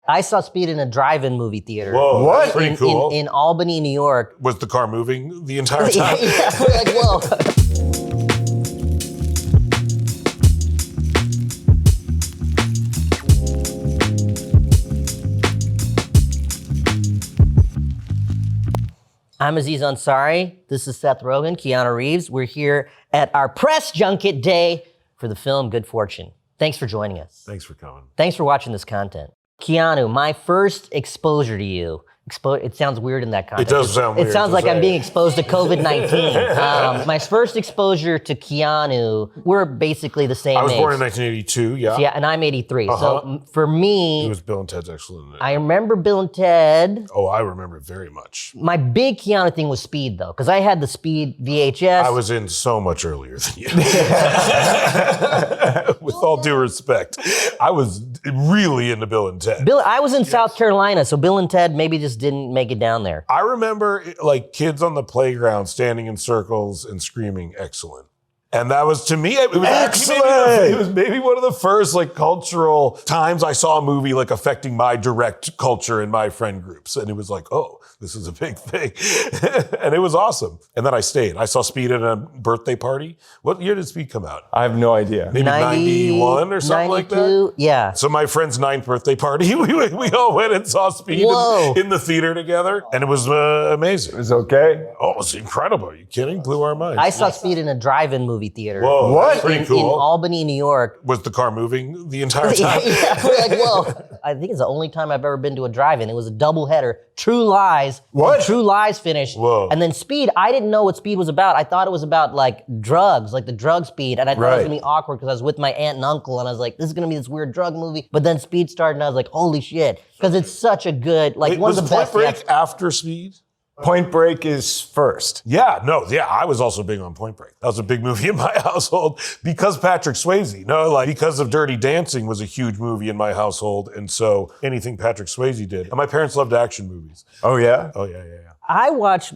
I saw Speed in a drive-in movie theater. Whoa, What? that's pretty cool. In Albany, New York. Was the car moving the entire time? Yeah, we're like, whoa. I'm Aziz Ansari. This is Seth Rogen, Keanu Reeves. We're here at our press junket day for the film Good Fortune. Thanks for joining us. Thanks for coming. Thanks for watching this content. Keanu, my first exposure to you, it sounds weird in that context. It does sound weird. It sounds like I'm being exposed to COVID-19. My first exposure to Keanu, we're basically the same age. I was born in 1982, yeah. Yeah, and I'm 83. So for me, It was Bill and Ted's Excellent. I remember Bill and Ted. Oh, I remember it very much. My big Keanu thing was Speed, though, because I had the Speed VHS. I was in so much earlier than you. With all due respect. I was really into Bill and Ted. I was in South Carolina, so Bill and Ted maybe just didn't make it down there. I remember like kids on the playground standing in circles and screaming, excellent. And that was, to me, it was Excellent! It was maybe one of the first like cultural times I saw a movie like affecting my direct culture in my friend groups. And it was like, oh, this is a big thing. And it was awesome. And then I stayed. I saw Speed at a birthday party. What year did Speed come out? I have no idea. Maybe 91 or something 92? like that? Yeah. So my friend's 9th birthday party, we all went and saw Speed in the theater together. And it was amazing. It was okay. Oh, it was incredible. Are you kidding? Blew our minds. I saw Speed in a drive-in movie theater. Whoa, What? that's pretty In cool. Albany, New York. Was the car moving the entire time? Yeah, we're like, whoa. I think it's the only time I've ever been to a drive-in. It was a double header. True Lies. What? When True Lies finished. Whoa. And then Speed, I didn't know what Speed was about. I thought it was about like drugs, like the drug Speed. And I thought it was gonna be awkward because I was with my aunt and uncle and I was like, this is gonna be this weird drug movie. But then Speed started and I was like, holy shit. Because it's such a good, like Wait, one was of the best. Point Break after Speed? Point Break is first. Yeah, I was also big on Point Break. That was a big movie in my household because Patrick Swayze. Because of Dirty Dancing was a huge movie in my household. And so anything Patrick Swayze did. And my parents loved action movies. Oh, yeah? Oh, yeah. I watched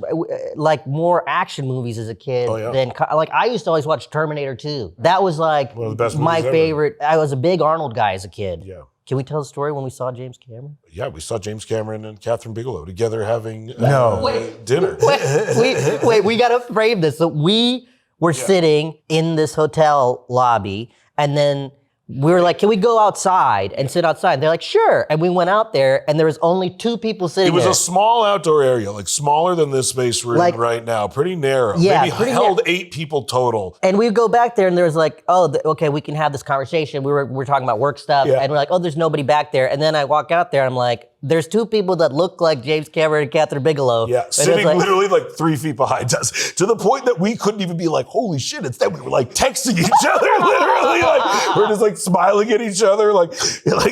like more action movies as a kid than like I used to always watch Terminator 2. That was like One of the best my movies ever. favorite. I was a big Arnold guy as a kid. Yeah. Can we tell the story when we saw James Cameron? Yeah, we saw James Cameron and Catherine Bigelow together having dinner. Wait, we gotta frame this. So we were sitting in this hotel lobby and then we were like, can we go outside and sit outside? They're like, sure. And we went out there and there was only 2 people sitting It was there. a small outdoor area, like smaller than this space we're in right now. Pretty narrow. Yeah, Maybe pretty held 8 people total. And we go back there and there was like, okay, we can have this conversation. We were talking about work stuff and we're like, oh, there's nobody back there. And then I walk out there and I'm like, there's 2 people that look like James Cameron and Catherine Bigelow. Yeah, And sitting it's like, literally like 3 feet behind us, to the point that we couldn't even be like, holy shit, it's them. We were like texting each other, literally. Like, we're just like smiling at each other, like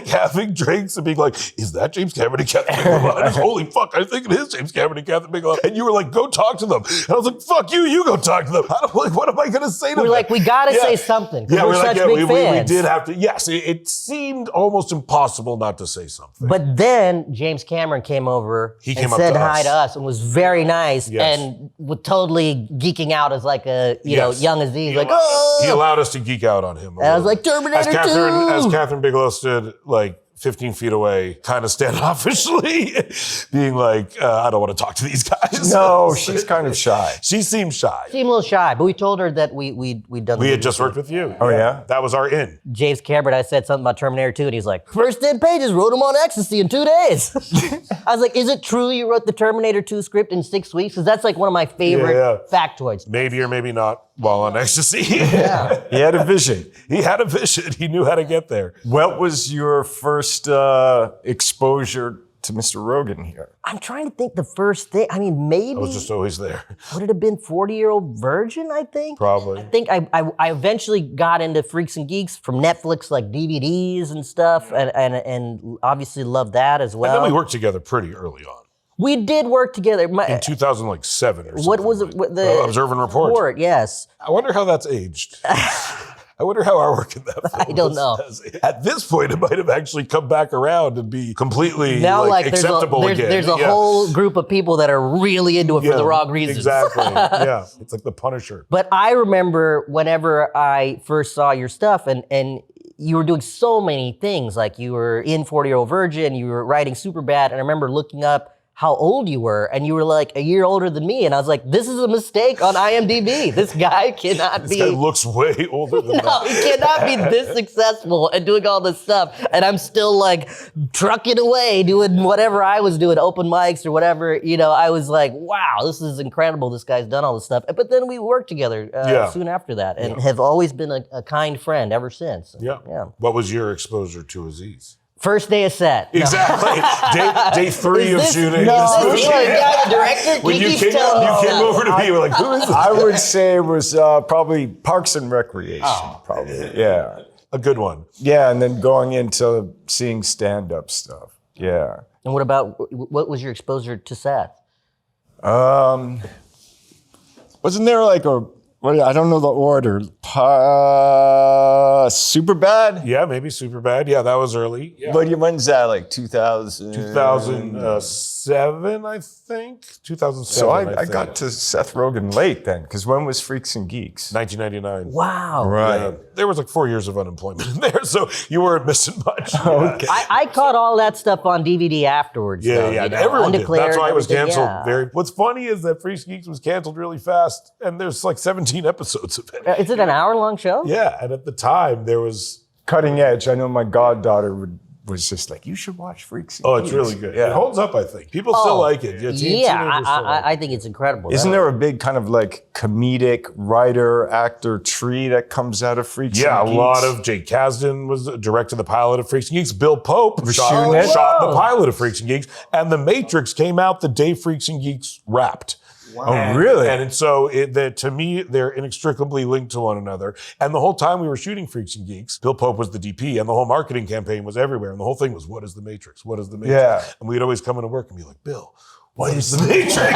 having drinks and being like, is that James Cameron and Catherine Bigelow? And holy fuck, I think it is James Cameron and Catherine Bigelow. And you were like, go talk to them. And I was like, fuck you, you go talk to them. What am I going to say to them? we're like, we gotta say something. Yeah, we're such big fans. we did have to. Yes, it seemed almost impossible not to say something. But then James Cameron came over He and came up said to hi us. to us and was very nice Yes. and was totally geeking out as like a young Aziz. He allowed us to geek out on him. And I was like, Terminator 2! As Catherine Bigelow stood like 15 feet away, kind of standoffishly, being like, I don't want to talk to these guys. No, she's kind of shy. She seemed shy. Seemed a little shy, but we told her that we'd done. We had just worked with you. Oh, yeah? That was our in. James Cameron. I said something about Terminator 2, and he's like, first 10 pages, wrote them on ecstasy in 2 days. I was like, is it true you wrote the Terminator 2 script in 6 weeks? Because that's like one of my favorite factoids. Maybe or maybe not while on ecstasy. He had a vision. He had a vision. He knew how to get there. What was your first exposure to Mr. Rogen here? I'm trying to think the first thing. I mean, maybe. I was just always there. Would it have been 40-Year-Old Virgin, I think? Probably. I think I eventually got into Freaks and Geeks from Netflix, like DVDs and stuff, and obviously loved that as well. And then we worked together pretty early on. We did work together. In 2007 or something. What was it? The Observe and Report. Yes. I wonder how that's aged. I wonder how our work in that film I don't know. At this point, it might have actually come back around and be completely Now, like, acceptable again. There's a whole group of people that are really into it for the wrong reasons. Exactly. Yeah. It's like The Punisher. But I remember whenever I first saw your stuff, and you were doing so many things. Like you were in 40-Year-Old Virgin, you were writing Superbad, and I remember looking up how old you were, and you were like a year older than me, and I was like, this is a mistake on IMDb. This guy cannot This guy looks way older than No, that. he cannot be this successful and doing all this stuff. And I'm still like trucking away, doing whatever I was doing, open mics or whatever. You know, I was like, wow, this is incredible. This guy's done all this stuff. But then we worked together soon after that and have always been a kind friend ever since. Yeah. What was your exposure to Aziz? First day of set. No. Exactly. Day 3 of shooting No, this movie. this guy, the director, When he you keeps came telling me over to me, you were like, who is this? I would say it was probably Parks and Recreation, probably. Yeah. A good one. Yeah, and then going into seeing stand-up stuff. Yeah. And what was your exposure to Seth? Wasn't there like I don't know the order. Superbad? Yeah, maybe Superbad. Yeah, that was early. Yeah. But when's that? Like 2000? 2007, I think. 2007. So I think. got to Seth Rogen late then, because when was Freaks and Geeks? 1999. Wow. Right. Yeah. There was like 4 years of unemployment in there, so you weren't missing much. Okay. I caught all that stuff on DVD afterwards. Yeah, though, yeah. you know, Everyone did. Undeclared That's why it was and everything, canceled. yeah. What's funny is that Freaks Geeks was canceled really fast, and there's like 17 episodes of it. Is it an hour-long show? Yeah, and at the time there was. Cutting edge. I know my goddaughter was just like, you should watch Freaks and Oh, Geeks. it's really good. Yeah. It holds up, I think. People still like it. Yeah, teenagers still like it. I think it's incredible. Isn't there a big kind of like comedic writer, actor tree that comes out of Freaks Yeah, and a Geeks? lot of Jake Kasdan was directed the pilot of Freaks and Geeks. Bill Pope shooting it? shot the pilot of Freaks and Geeks, and The Matrix came out the day Freaks and Geeks wrapped. Wow. Oh, really? And so to me, they're inextricably linked to one another. And the whole time we were shooting Freaks and Geeks, Bill Pope was the DP, and the whole marketing campaign was everywhere. And the whole thing was, what is The Matrix? What is The Matrix? Yeah. And we'd always come into work and be like, Bill, what is The Matrix?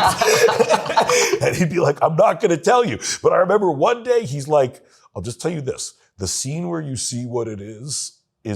And he'd be like, I'm not going to tell you. But I remember one day he's like, I'll just tell you this. The scene where you see what it is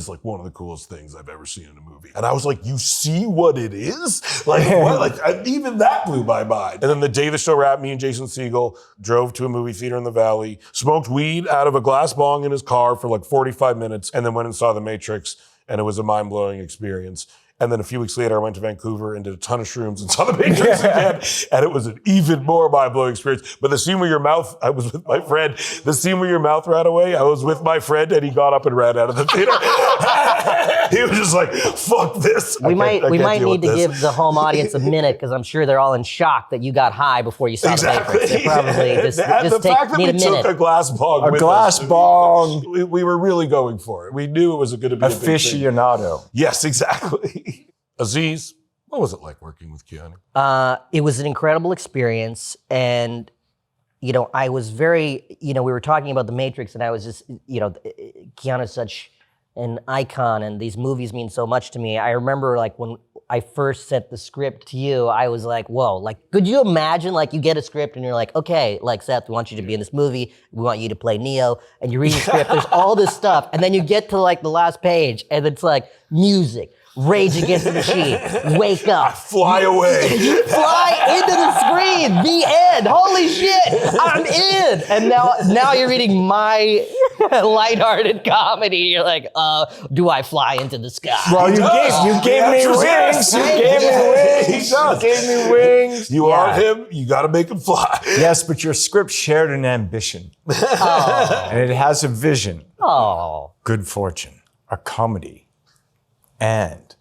like one of the coolest things I've ever seen in a movie. And I was like, you see what it is? Like, what? Even that blew my mind. And then the day the show wrapped, me and Jason Segel drove to a movie theater in the Valley, smoked weed out of a glass bong in his car for like 45 minutes, and then went and saw The Matrix, and it was a mind-blowing experience. And then a few weeks later, I went to Vancouver and did a ton of shrooms and saw The Matrix again. And it was an even more mind-blowing experience. But the scene where I was with my friend, the scene where your mouth ran away, I was with my friend and he got up and ran out of the theater. He was just like, fuck this. We might need to give the home audience a minute because I'm sure they're all in shock that you got high before you saw The Matrix. They probably And the fact that need we a minute. took a glass bong with glass us, bong. we were really going for it. We knew it was going to be a big thing. Aficionado. Yes, exactly. Aziz, what was it like working with Keanu? It was an incredible experience, and you know, I was very, you know, we were talking about The Matrix, and I was just, you know, Keanu's such an icon, and these movies mean so much to me. I remember, like, when I first sent the script to you, I was like, whoa, like, could you imagine, like, you get a script, and you're like, okay, like, Seth, we want you to be in this movie, we want you to play Neo, and you read the script, there's all this stuff, and then you get to, like, the last page, and it's like, music, Rage Against the Machine, Wake Up. Fly away. You fly into the screen. The end. Holy shit. I'm in. And now you're reading my lighthearted comedy. You're like, do I fly into the sky? Well, you gave me wings. You gave me wings. You gave me wings. You are him. You got to make him fly. Yes, but your script shared an ambition. And it has a vision. Oh. Good fortune. A comedy. And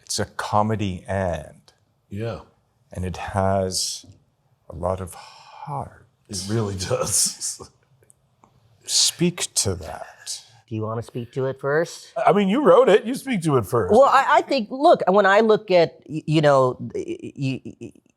it's a comedy and it has a lot of heart. It really does. Speak to that. Do you want to speak to it first? I mean, you wrote it. You speak to it first. Well, I think, look, when I look at, you know,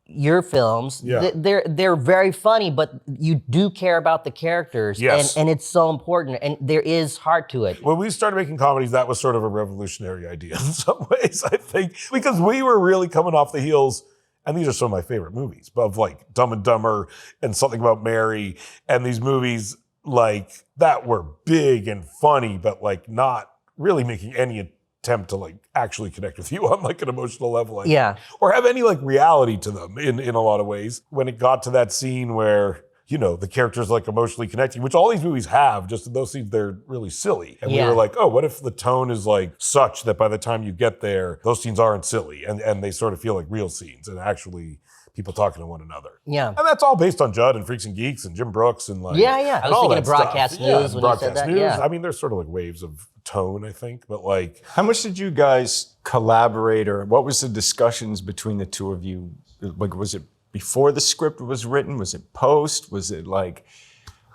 your films, they're very funny, but you do care about the characters, and it's so important, and there is heart to it. When we started making comedies, that was sort of a revolutionary idea in some ways, I think, because we were really coming off the heels, and these are some of my favorite movies, of like Dumb and Dumber and Something About Mary, and these movies like that were big and funny, but like not really making any attempt to like actually connect with you on like an emotional level, I think, or have any like reality to them in a lot of ways. When it got to that scene where the characters like emotionally connecting, which all these movies have, just in those scenes, they're really silly. And we Yeah. were like, oh, what if the tone is like such that by the time you get there, those scenes aren't silly and they sort of feel like real scenes and actually people talking to one another. Yeah. And that's all based on Judd and Freaks and Geeks and Jim Brooks and like. Yeah. I and was all thinking that of broadcast stuff. news when you broadcast said that. news. Yeah. I mean, there's sort of like waves of tone, I think, but like. How much did you guys collaborate, or what was the discussions between the two of you? Like, was it before the script was written? Was it post? Was it like,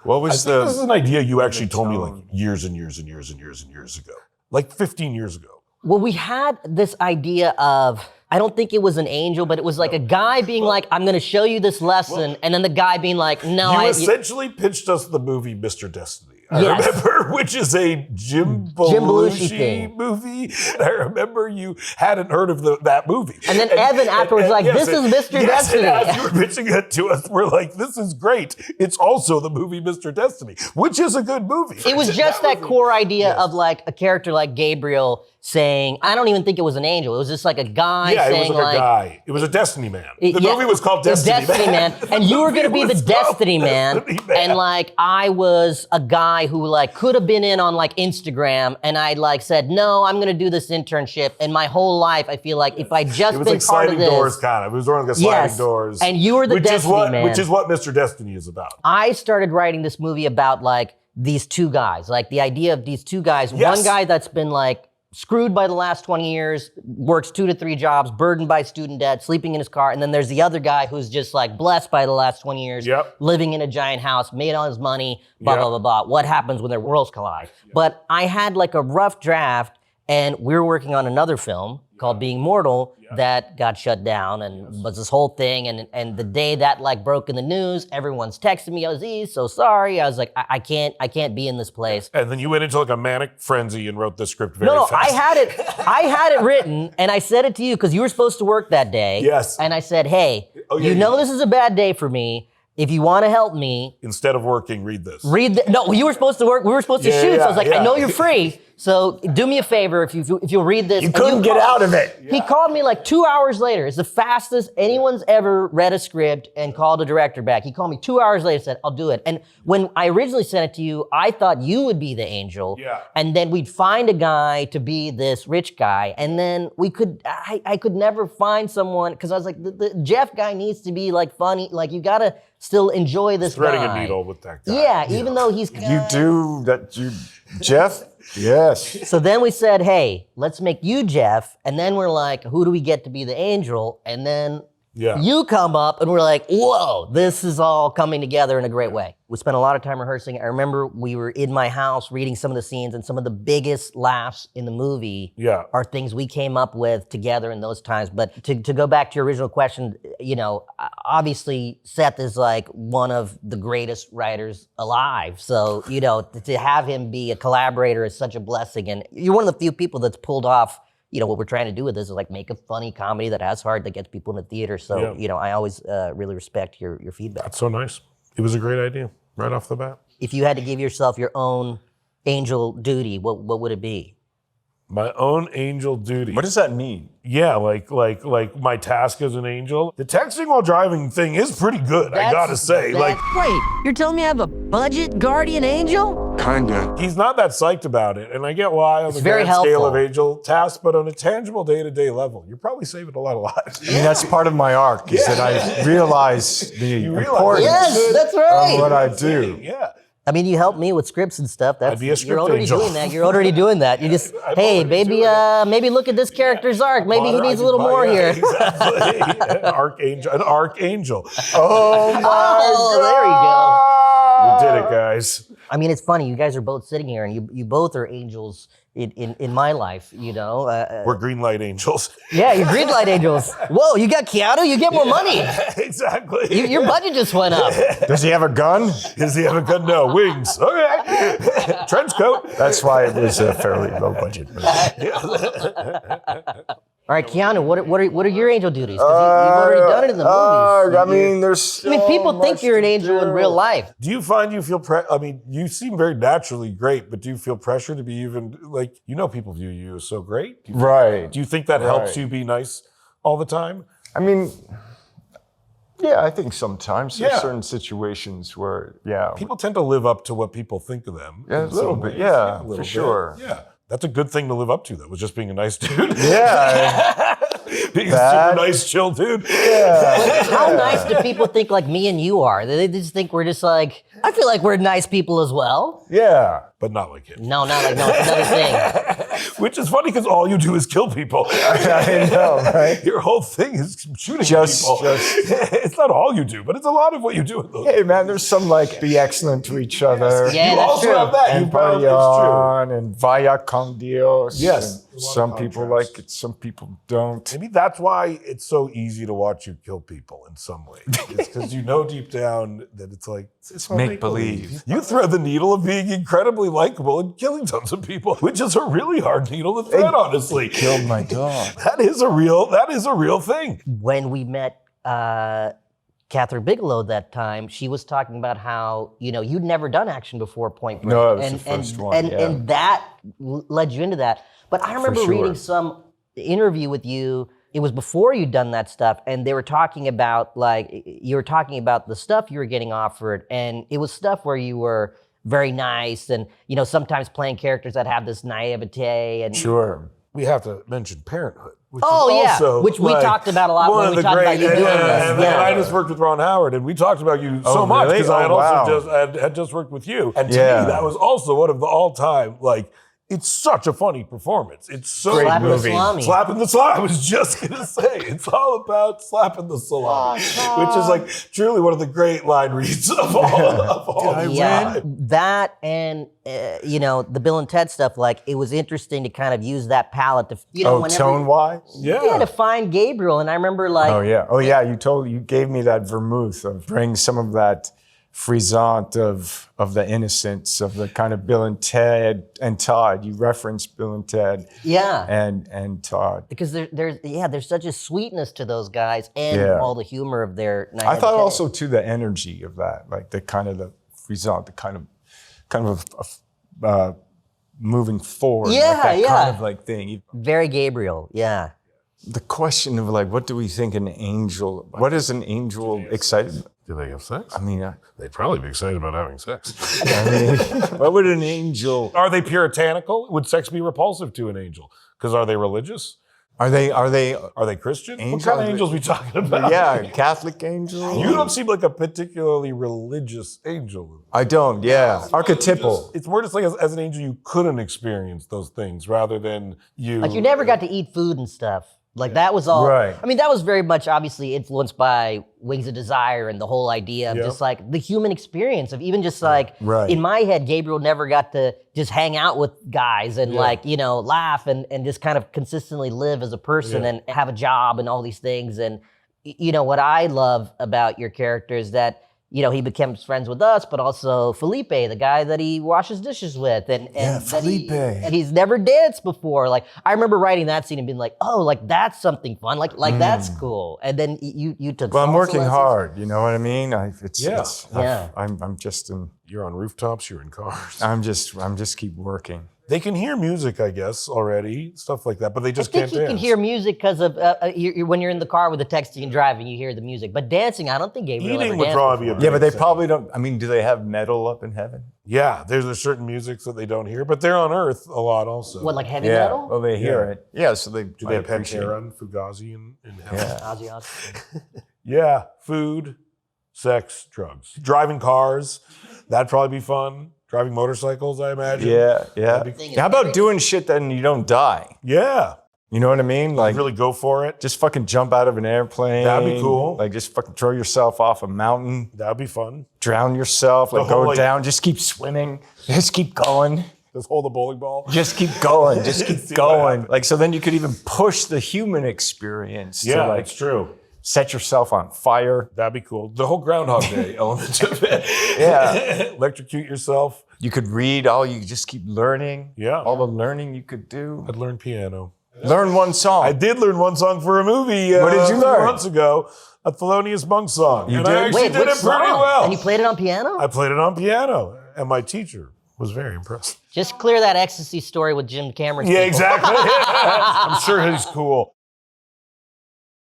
what was I think this is an idea you actually told me like years and years and years and years and years ago. Like 15 years ago. Well, we had this idea of, I don't think it was an angel, but it was like a guy being like, I'm going to show you this lesson. And then the guy being like, no, You essentially pitched us the movie Mr. Destiny. I Yes. remember, which is a Jim Belushi Belushi thing. movie. And I remember you hadn't heard of that movie. And then Evan afterwards was like, this is Mr. Destiny. And as you were pitching it to us, we're like, this is great. It's also the movie Mr. Destiny, which is a good movie. It was just that was core idea of like a character like Gabriel saying, I don't even think it was an angel. It was just like a guy Yeah, it saying was like a guy. It was a Destiny Man. The yeah, movie was called the Destiny, Man. And you were going to be the movie was called Destiny Man. Destiny Man. And like, I was a guy who like could have been in on like Instagram, and I like said, no, I'm going to do this internship. And my whole life, I feel like if I just It was been like part of sliding this. doors, kind of. It was running like sliding Yes, doors. and you were the Destiny Man. Which is what Mr. Destiny is about. I started writing this movie about like these two guys, like the idea of these two guys. Yes. One guy that's been like screwed by the last 20 years, works 2 to 3 jobs, burdened by student debt, sleeping in his car. And then there's the other guy who's just like blessed by the last 20 years, Yep. living in a giant house, made all his money, blah, Yep. blah, blah, blah. What happens when their worlds collide? But I had like a rough draft, and we were working on another film called Being Mortal that got shut down and was this whole thing. And the day that like broke in the news, everyone's texting me, Aziz, so sorry. I was like, I can't be in this place. And then you went into like a manic frenzy and wrote the script very No, fast. I had it written, and I said it to you because you were supposed to work that day. Yes. And I said, hey, Oh, yeah, you know yeah. this is a bad day for me. If you want to help me, Instead of working, read this. no, you were supposed to work. We were supposed to Yeah, shoot. So I was like, yeah. I know you're free. So do me a favor if you'll read this. You And couldn't get out of it. He called me like 2 hours later. It's the fastest anyone's ever read a script and called a director back. He called me 2 hours later and said, I'll do it. And when I originally sent it to you, I thought you would be the angel. Yeah. And then we'd find a guy to be this rich guy. And then I could never find someone, because I was like, the Jeff guy needs to be like funny. Like you gotta still enjoy this Threading guy. a needle with that guy. Yeah, even though he's You do that, Jeff? Yes. So then we said, hey, let's make you Jeff. And then we're like, who do we get to be the angel? And then Yeah. you come up and we're like, whoa, this is all coming together in a great way. We spent a lot of time rehearsing. I remember we were in my house reading some of the scenes, and some of the biggest laughs in the movie Yeah. are things we came up with together in those times. But to go back to your original question, obviously Seth is like one of the greatest writers alive. So, to have him be a collaborator is such a blessing. And you're one of the few people that's pulled off, what we're trying to do with this is like make a funny comedy that has heart, that gets people in the theater. So, I always really respect your feedback. That's so nice. It was a great idea right off the bat. If you had to give yourself your own angel duty, what would it be? My own angel duty. What does that mean? Yeah, like my task as an angel. The texting while driving thing is pretty good, I gotta say. Like, wait, you're telling me I have a budget guardian angel? Kinda. he's not that psyched about it, and I get why on the very grand scale of helpful. angel tasks, but on a tangible day-to-day level, you're probably saving a lot of lives. I mean, that's part of my arc, is that I realize the realize importance Yes, that's right. of what I do. Yeah. I mean, you help me with scripts and stuff. That's I'd be a you're script already angel. doing that. You're already doing that. You just, I'm hey, already maybe, doing maybe look at this character's arc. Maybe he needs a little more here. Exactly. An archangel. Oh my Oh, there you go. You did it, guys. I mean, it's funny. You guys are both sitting here, and you both are angels in my life. We're green light angels. Yeah, you're green light angels. Whoa, you got Keanu. You get more money. Exactly. Your budget just went up. Does he have a gun? Does he have a gun? No. Wings. Okay. Trench coat. That's why it was a fairly low budget. All right, Keanu, what are your angel duties? 'Cause you've already done it in the movies. I mean, there's. People think you're an angel in real life. Do you find you feel you seem very naturally great, but do you feel pressure to be even people view you as so great? Right. Do you think that helps Right. you be nice all the time? I mean, Yeah, I think sometimes there's Yeah. certain situations where, yeah. People tend to live up to what people think of them. Yeah, a in little some bit. ways. Yeah, a little for bit. sure. Yeah. That's a good thing to live up to, though, was just being a nice dude. Yeah. Being That- a super nice, chill dude. Yeah. How nice do people think like me and you are? They just think we're just like, I feel like we're nice people as well. Yeah. But not like him. No, not like, no, it's another thing. Which is funny because all you do is kill people. I know, right? Your whole thing is shooting Just- people. It's not all you do, but it's a lot of what you do. In those. Hey, man, there's some like be excellent to each other. Yeah, You that's also true. have that. And You both, it's true. Bayan and Vaya con Dios. Yes. And some people like it, some people don't. Maybe that's why it's so easy to watch you kill people in some way. It's because you know deep down that it's like, it's all Make believe. You thread the needle of being incredibly likable and killing tons of people, which is a really hard needle to thread, honestly. Killed my dog. That is a real thing. When we met Catherine Bigelow that time, she was talking about how, you'd never done action before Point Break. No, it was the first one, yeah. And that led you into that. But I remember sure. reading some interview with you. It was before you'd done that stuff, and they were talking about, you were talking about the stuff you were getting offered, and it was stuff where you were very nice and, sometimes playing characters that have this naivete. And Sure. We have to mention Parenthood. Which Oh, is yeah, also, which we talked about a lot one when of we the talked about great- you doing this. And Yeah. I just worked with Ron Howard, and we talked about you so Oh, much really? because I had Oh, also wow. had just worked with you. And to Yeah. me, that was also one of the all-time, it's such a funny performance. It's so Great Slapping the movie. salami. Slapping the salami. I was just gonna say, it's all about slapping the salami, which is truly one of the great line reads of all Yeah, time. that and the Bill and Ted stuff. It was interesting to kind of use that palette to Oh, tone wise? Yeah, to find Gabriel. And I remember Oh yeah. You gave me that vermouth of bring some of that frisant of the innocence of the kind of Bill and Ted and Todd. You referenced Bill and Ted. Yeah. And Todd. Because there's such a sweetness to those guys and Yeah. all the humor of their I thought naivete. also too the energy of that, like the kind of the frisant, the kind of moving forward. Yeah, like that yeah. kind of thing. Very Gabriel. Yeah. The question of what do we think an angel? What is an angel excited? Do they have sex? I mean, They'd probably be excited about having sex. what would an angel? Are they puritanical? Would sex be repulsive to an angel? Because are they religious? Are they? Are they Christian? Angels? What kind of angels are we talking about? Yeah, Catholic angel. You don't seem like a particularly religious angel. I don't. Yeah, archetypal. It's more just as an angel, you couldn't experience those things rather than you. You never got to eat food and stuff. That was all. Right. I mean, that was very much obviously influenced by Wings of Desire and the whole idea of just the human experience of even just Right. in my head, Gabriel never got to just hang out with guys and laugh and just kind of consistently live as a person and have a job and all these things. And what I love about your character is that he becomes friends with us, but also Felipe, the guy that he washes dishes with. And that Felipe. and he's never danced before. I remember writing that scene and being like, oh, that's something fun. That's cool. And then you took Well, I'm salsa working lessons. hard. You know what I mean? I'm just in. You're on rooftops. You're in cars. I'm just keep working. They can hear music, I guess, already, stuff like that, but they just I think can't you dance. can hear music because of when you're in the car with the texting and driving, you hear the music. But dancing, I don't think Gabriel Eating ever would danced probably be a before. Yeah, but they Thing. probably don't. I mean, do they have metal up in heaven? Yeah, there's certain music that they don't hear, but they're on Earth a lot also. What, like heavy Yeah. metal? Well, they hear it. Yeah, so they Do they have appreciate Pantera and Fugazi in heaven? Yeah. Ozzy Osbourne. Yeah, food, sex, drugs. Driving cars, that'd probably be fun. Driving motorcycles, I imagine. Yeah. That'd be- How about doing shit that you don't die? Yeah, You know what I mean? really go for it. just fucking jump out of an airplane. That'd be cool. Just fucking throw yourself off a mountain, That'd be fun. drown yourself, The go whole, down, just keep swimming, just keep going. Just hold the bowling ball. Just keep going, just keep See what going. happens. So then you could even push the human experience Yeah, to it's true. set yourself on fire. That'd be cool. The whole Groundhog Day element of it. Yeah. Electrocute yourself. You could read, you just keep learning. Yeah. All the learning you could do. I'd learn piano. Learn one song. I did learn one song for a movie. What did you a few learn? months ago, a Thelonious Monk song. You and did? I actually Wait, did which it pretty song? well. And you played it on piano? I played it on piano, and my teacher was very impressed. Just clear that ecstasy story with Jim Cameron. Yeah, exactly. I'm sure he's cool.